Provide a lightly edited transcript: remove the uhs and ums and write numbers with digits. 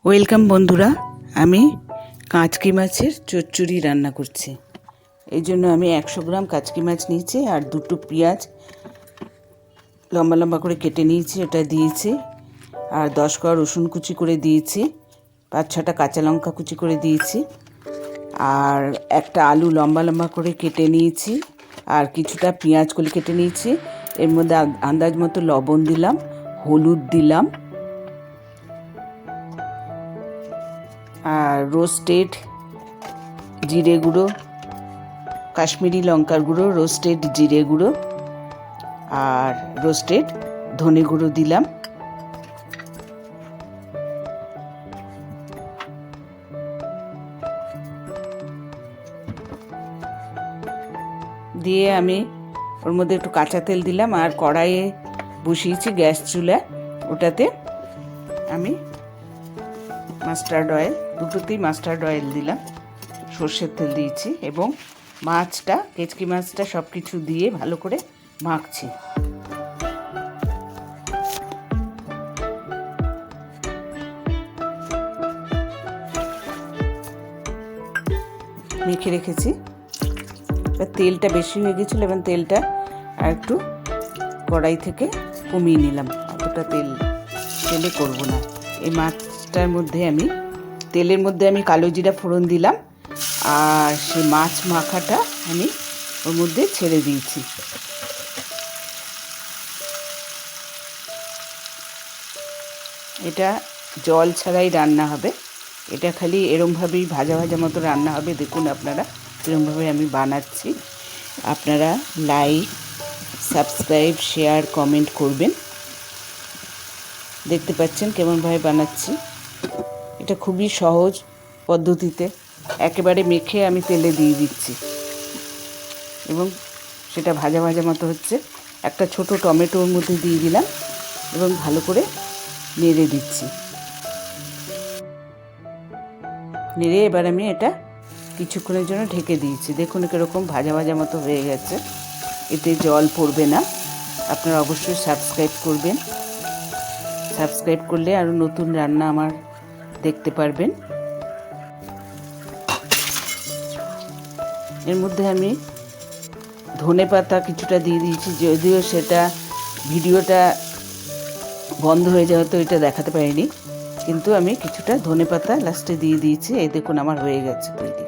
Welcome বন্ধুরা, আমি কাঁচকি মাছের চচ্চড়ি রান্না করছি। এই জন্য আমি 100 গ্রাম কাঁচকি মাছ নিয়েছি আর দুটো পেঁয়াজ লম্বা লম্বা করে কেটে নিয়েছি, ওটা দিয়েছি। আর 10 কোয়া রসুন কুচি করে দিয়েছি, 5-6টা কাঁচা লঙ্কা কুচি করে দিয়েছি। আর একটা আলু লম্বা লম্বা করে কেটে নিয়েছি, আর কিছুটা পেঁয়াজ কলি কেটে নিয়েছি। এর মধ্যে আন্দাজ মতো লবণ দিলাম, হলুদ দিলাম, আর রোস্টেড জিরে গুঁড়ো, কাশ্মীরি লঙ্কার গুঁড়ো, রোস্টেড জিরে গুঁড়ো আর রোস্টেড ধনে গুঁড়ো দিলাম। দিয়ে আমি ওর মধ্যে একটু কাঁচা তেল দিলাম আর কড়াইয়ে বসিয়েছি গ্যাস চুলা, ওটাতে আমি মাস্টার্ড অয়েল, দুটোতেই মাস্টার্ড অয়েল দিলাম, সর্ষের তেল দিয়েছি এবং মাছটা, কেচকি মাছটা সব কিছু দিয়ে ভালো করে মাখছি। মেখে রেখেছি। এবার তেলটা বেশি হয়ে গেছিলো এবং তেলটা আর একটু কড়াই থেকে কমিয়ে নিলাম, অতটা তেলে করবো না। এই মাছটার মধ্যে তেলের মধ্যে আমি কালো জিরা ফোড়ন দিলাম আর সেই মাছ মাখাটা আমি ওর মধ্যে ছেড়ে দিয়েছি। এটা জল ছাড়াই রান্না হবে, এটা খালি এরমভাবেই ভাজা ভাজা মতো রান্না হবে। দেখুন আপনারা এরমভাবে আমি বানাচ্ছি। আপনারা লাইক, সাবস্ক্রাইব, শেয়ার, কমেন্ট করবেন। দেখতে পাচ্ছেন কেমনভাবে বানাচ্ছি। এটা খুবই সহজ পদ্ধতিতে একেবারে মেখে আমি তেলে দিয়ে দিচ্ছি এবং সেটা ভাজা ভাজা মতো হচ্ছে। একটা ছোট টমেটো ওর মধ্যে দিয়ে দিলাম এবং ভালো করে নেড়ে দিচ্ছি। নেড়ে এবার আমি এটা কিছুক্ষণের জন্য ঢেকে দিয়েছি। দেখুন কীরকম ভাজা ভাজা মতো হয়ে গেছে, এতে জল পড়বে না। আপনারা অবশ্যই সাবস্ক্রাইব করবেন, সাবস্ক্রাইব করলে আরও নতুন রান্না আমার দেখতে পারবেন। এর মধ্যে আমি ধনে পাতা কিছুটা দিয়ে দিয়েছি, যদিও সেটা ভিডিওটা বন্ধ হয়ে যাওয়া তো এটা দেখাতে পারিনি, কিন্তু আমি কিছুটা ধনে পাতা লাস্টে দিয়ে দিয়েছি। এই দেখুন আমার হয়ে গেছে তৈরি।